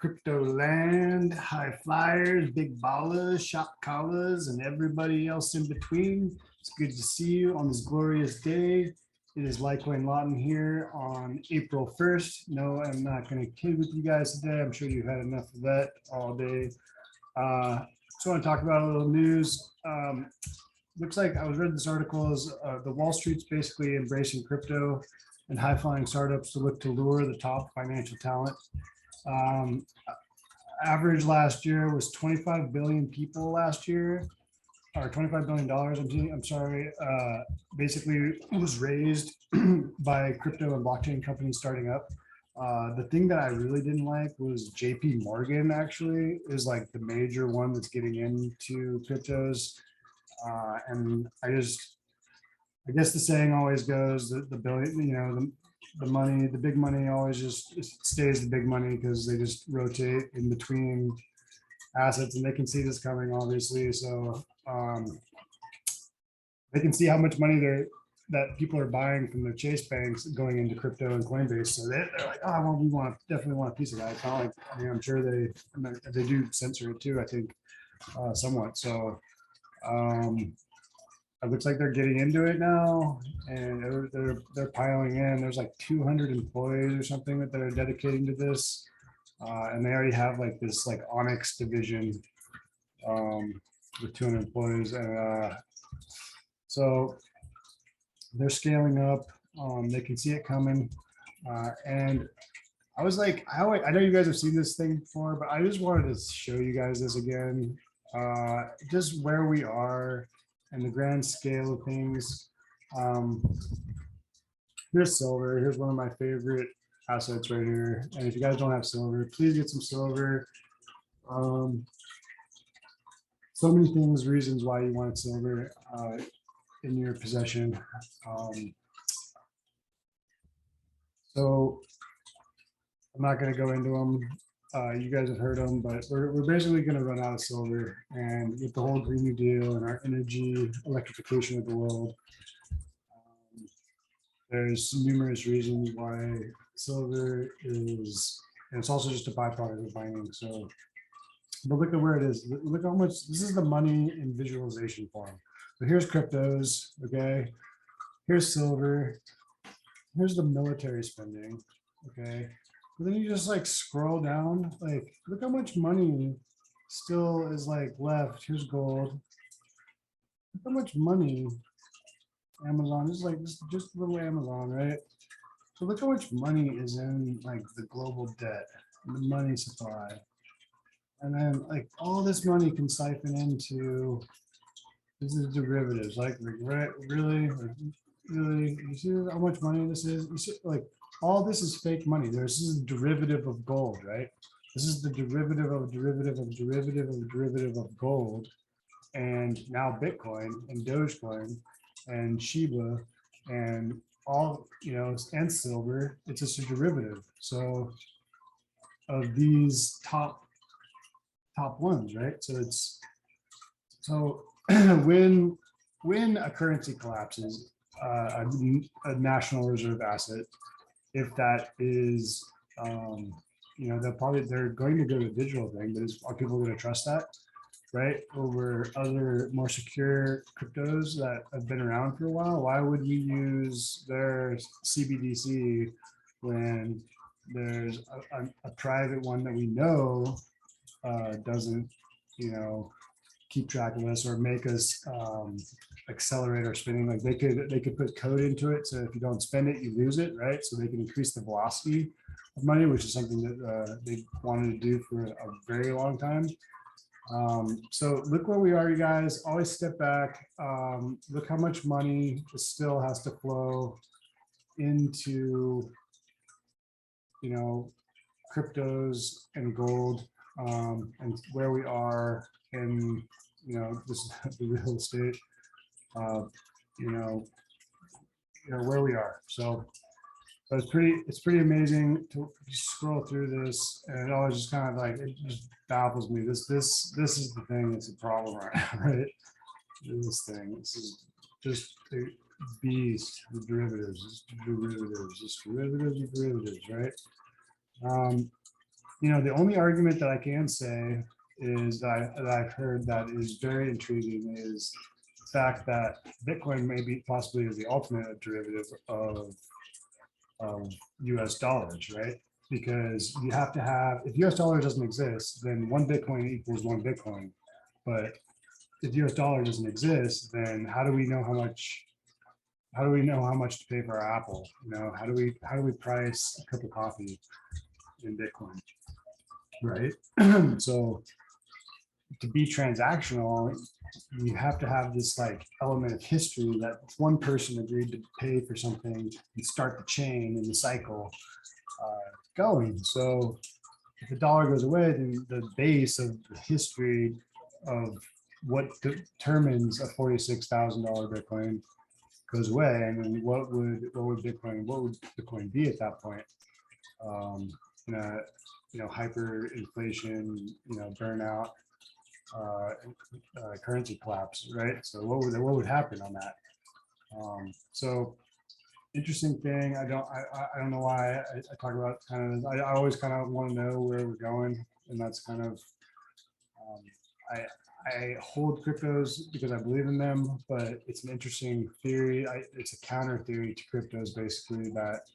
crypto land, high flyers, big ballers, shop callers, and everybody else in between. It's good to see you on this glorious day. It is Litecoin Lawton here on April 1st. No, I'm not going to kid with you guys today. I'm sure you've had enough of that all day. Just want to talk about a little news. Looks like I was reading this article is the Wall Street's basically embracing crypto and high flying startups to look to lure the top financial talent. Average last year was 25 billion people last year, or $25 billion. I'm sorry. Basically, was raised by crypto and blockchain companies starting up. The thing that I really didn't like was JP Morgan actually is like the major one that's getting into cryptos. And I guess the saying always goes that the billion, the money, the big money always just stays the big money because they just rotate in between assets and they can see this coming, obviously. So they can see how much money that people are buying from their Chase banks going into crypto and Coinbase. So they're like, oh, well, we definitely want a piece of that. It's not like, I'm sure they do censor it too, I think, somewhat. So it looks like they're getting into it now, and they're piling in. There's like 200 employees or something that they're dedicating to this, and they already have like this like Onyx division with 200 employees, and so they're scaling up. They can see it coming, and I was like, I know you guys have seen this thing before, but I just wanted to show you guys this again, just where we are and the grand scale of things. Here's silver. Here's one of my favorite assets right here. And if you guys don't have silver, please get some silver. So many things, reasons why you want silver in your possession. So I'm not going to go into them. You guys have heard them, but we're basically going to run out of silver, and with the whole Green New Deal and our energy electrification of the world, there's numerous reasons why silver is, and it's also just a byproduct of mining. So, but look at where it is. Look how much, this is the money in visualization form. So here's cryptos, okay? Here's silver. Here's the military spending, okay? But then you just like scroll down, like look how much money still is like left. Here's gold. Look how much money Amazon is like just little Amazon, right? So look how much money is in like the global debt and the money supply. And then like all this money can siphon into this is derivatives. Like really, you see how much money this is? You see, like all this is fake money. This is a derivative of gold, right? This is the derivative of derivative of derivative of derivative of gold. And now Bitcoin and Dogecoin and Shiba and all, and silver, it's just a derivative. So of these top ones, right? So it's, so when a currency collapses, a national reserve asset, if that is, they're going to go to a digital thing, but are people going to trust that, right? Over other more secure cryptos that have been around for a while? Why would we use their CBDC when there's a private one that we know doesn't, keep track of us or make us accelerate our spending? Like they could put code into it, so if you don't spend it, you lose it, right? So they can increase the velocity of money, which is something that they wanted to do for a very long time. So look where we are, you guys. Always step back. Look how much money still has to flow into, cryptos and gold, and where we are in, this the real estate, where we are. So it's pretty amazing to scroll through this, and it always just kind of like, it just baffles me. This is the thing that's a problem right now, right? This is just a beast, the derivatives, right? You know, the only argument that I can say is that I've heard that is very intriguing is the fact that Bitcoin maybe possibly is the ultimate derivative of US dollars, right? Because you have to have, if US dollar doesn't exist, then one Bitcoin equals one Bitcoin. But if US dollar doesn't exist, then how do we know how much to pay for our Apple? You know, how do we price a cup of coffee in Bitcoin? Right. So to be transactional, you have to have this like element of history that one person agreed to pay for something and start the chain and the cycle going. So if the dollar goes away, then the base of the history of what determines a $46,000 Bitcoin goes away. And then what would Bitcoin be at that point? In a hyperinflation, burnout, currency collapse, right? So what would happen on that? So interesting thing. I don't know why I talk about kind of. I always kind of want to know where we're going, and that's kind of. I hold cryptos because I believe in them, but it's an interesting theory. It's a counter theory to cryptos, basically. That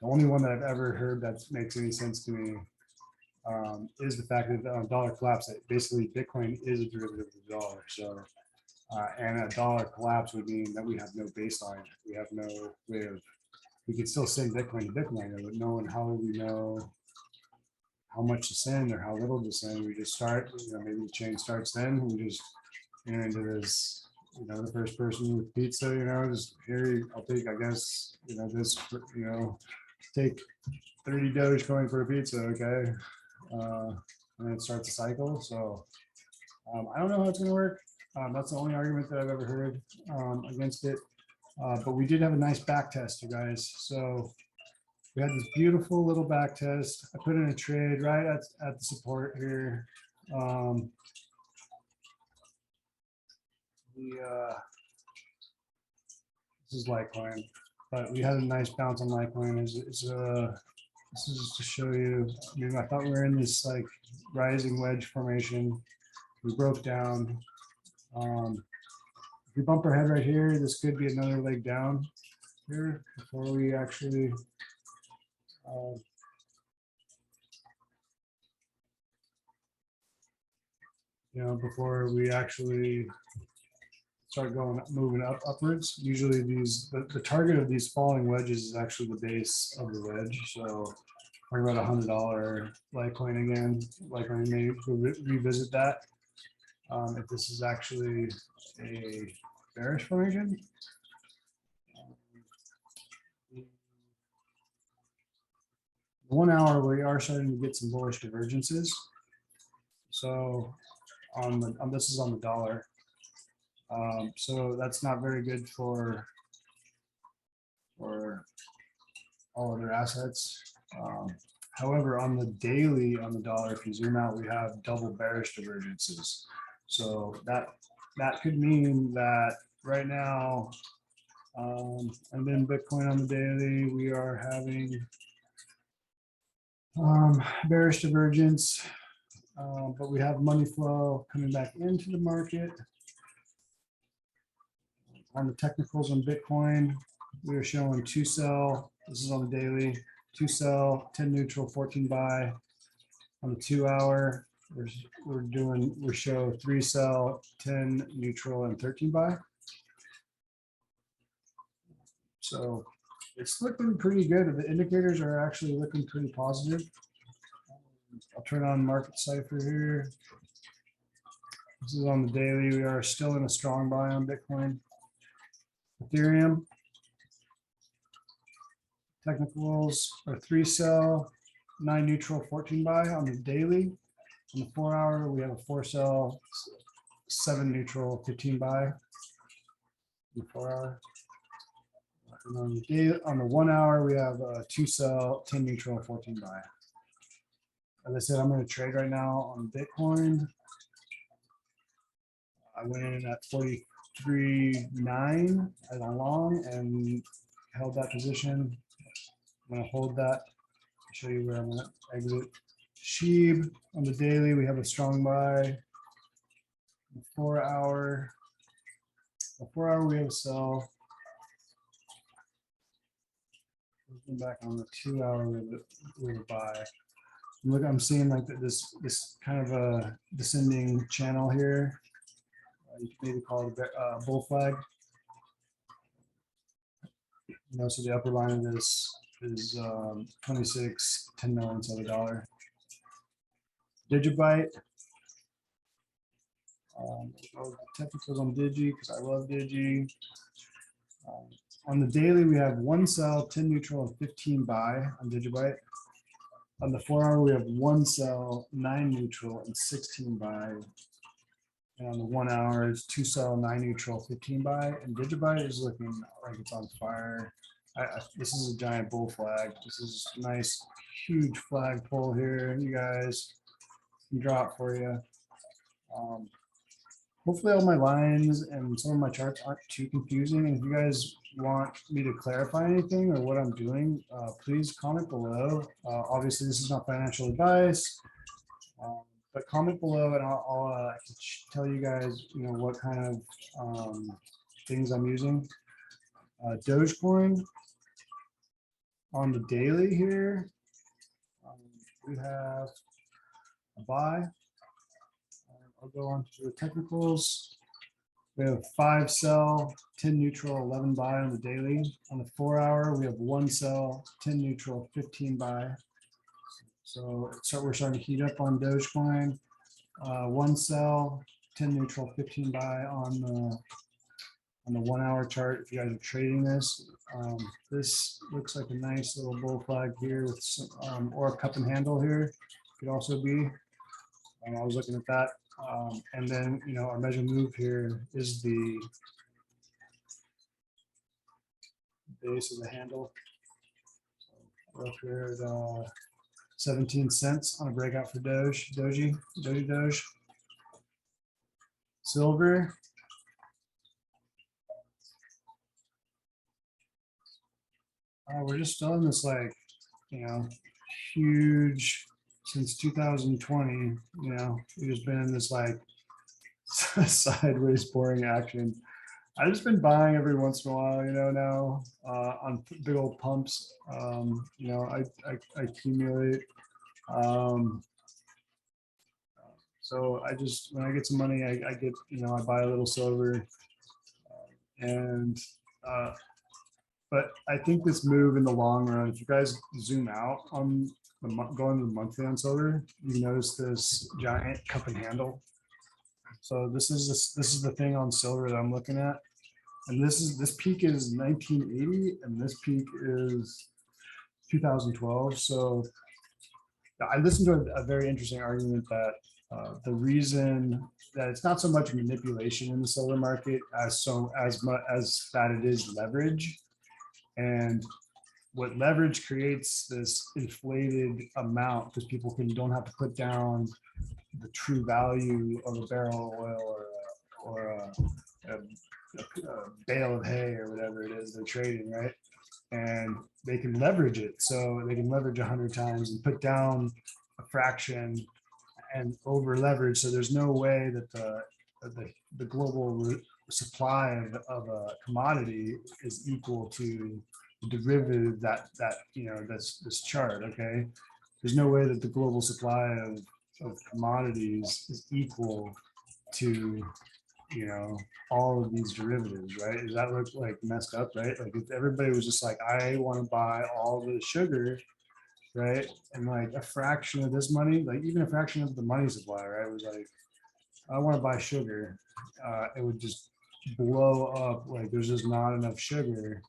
the only one that I've ever heard that makes any sense to me is the fact that on dollar collapse, that basically Bitcoin is a derivative of the dollar. So, and a dollar collapse would mean that we have no baseline. We have no way of, we can still send Bitcoin to Bitcoin, but no one, how do we know how much to send or how little to send? We just start, maybe the chain starts then, we just enter into this, the first person with pizza, just here, I'll take, I guess, this, take 30 Dogecoin for a pizza, okay? And it starts a cycle. So I don't know how it's going to work. That's the only argument that I've ever heard against it. But we did have a nice back test, you guys. So we had this beautiful little back test. I put in a trade right at the support here. This is Litecoin, but we had a nice bounce on Litecoin. This is just to show you. I mean, I thought we were in this like rising wedge formation. We broke down. If we bump our head right here, this could be another leg down here before we actually before we actually start moving upwards. Usually the target of these falling wedges is actually the base of the wedge. So we're about $100 Litecoin again. Litecoin may revisit that if this is actually a bearish formation. The 1 hour, we are starting to get some bullish divergences. So this is on the dollar. So that's not very good for all other assets. However, on the daily, on the dollar, if you zoom out, we have double bearish divergences. So that could mean that right now, and then Bitcoin on the daily, we are having bearish divergence, but we have money flow coming back into the market. On the technicals on Bitcoin, we are showing 2 sell. This is on the daily, 2 sell, 10 neutral, 14 buy. On the 2 hour, we show 3 sell, 10 neutral, and 13 buy. So it's looking pretty good. The indicators are actually looking pretty positive. I'll turn on market cipher here. This is on the daily. We are still in a strong buy on Bitcoin. Ethereum technicals are 3 sell, 9 neutral, 14 buy on the daily. On the 4 hour, we have a 4 sell, 7 neutral, 15 buy. On the 4 hour. And on the 1 hour, we have a 2 sell, 10 neutral, 14 buy. As I said, I'm going to trade right now on Bitcoin. I went in at 43.9 as a long and held that position. I'm going to hold that. Show you where I'm going to exit. Sheeb on the daily, we have a strong buy. The 4 hour, we have a sell. Looking back on the 2 hour, we have a buy. Look, I'm seeing like this kind of a descending channel here. You can maybe call it a bull flag. You know, so the upper line of this is 26 10 millionths of a dollar. Digibyte. Technicals on Digi because I love Digi. On the daily, we have 1 sell, 10 neutral, and 15 buy on Digibyte. On the 4 hour, we have 1 sell, 9 neutral, and 16 buy. And on the 1 hour, it's 2 sell, 9 neutral, 15 buy. And Digibyte is looking like it's on fire. This is a giant bull flag. This is a nice, huge flag pull here. You guys can drop for you. Hopefully all my lines and some of my charts aren't too confusing. And if you guys want me to clarify anything or what I'm doing, please comment below. Obviously, this is not financial advice, but comment below and I'll tell you guys, you know, what kind of things I'm using. Dogecoin on the daily here, we have a buy. I'll go on to the technicals. We have 5 sell, 10 neutral, 11 buy on the daily. On the 4 hour, we have 1 sell, 10 neutral, 15 buy. So we're starting to heat up on Dogecoin. 1 sell, 10 neutral, 15 buy on the 1 hour chart. If you guys are trading this, this looks like a nice little bull flag here with some, or a cup and handle here. Could also be. I was looking at that. And then, you know, our measure move here is the base of the handle. So up here at 17 cents on a breakout for Doji. Silver. We're just still in this, like, you know, huge, since 2020, you know, we've just been in this like sideways boring action. I've just been buying every once in a while, you know, now on big old pumps. You know, I accumulate. So I just, when I get some money, I get, you know, I buy a little silver. But I think this move in the long run, if you guys zoom out on going to the monthly on silver, you notice this giant cup and handle. So this is the thing on silver that I'm looking at, and this peak is 1980, and this peak is 2012. So I listened to a very interesting argument that the reason that it's not so much manipulation in the silver market as much as that it is leverage. And what leverage creates this inflated amount because people don't have to put down the true value of a barrel of oil or a bale of hay or whatever it is they're trading, right? And they can leverage it. So they can leverage 100 times and put down a fraction and over leverage. So there's no way that the global supply of a commodity is equal to the derivative that you know, that's this chart. Okay, there's no way that the global supply of commodities is equal to, you know, all of these derivatives, right? Does that look like messed up, right? Like if everybody was just like, I want to buy all the sugar, right, and like a fraction of this money, like even a fraction of the money supply, right, was like, I want to buy sugar, it would just blow up. Like there's just not enough sugar,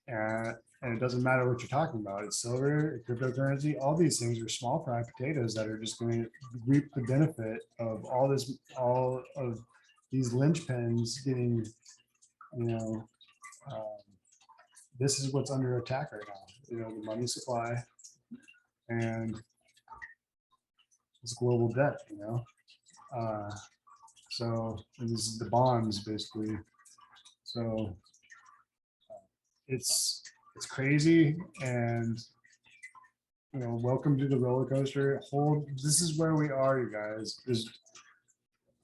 and it doesn't matter what you're talking about. It's silver, cryptocurrency, all these things are small fry potatoes that are just going to reap the benefit of all of these linchpins getting, you know, this is what's under attack right now. You know, the money supply and it's global debt, you know. So this is the bonds basically. So it's crazy, and welcome to the roller coaster. This is where we are, you guys. Just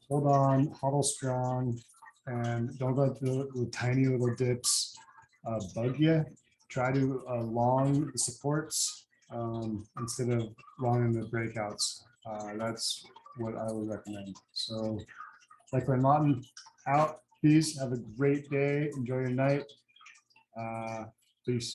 hold on, huddle strong, and don't let the tiny little dips bug you. Try to long the supports instead of long in the breakouts. That's what I would recommend. So, like Martin, out. Peace. Have a great day. Enjoy your night. Peace.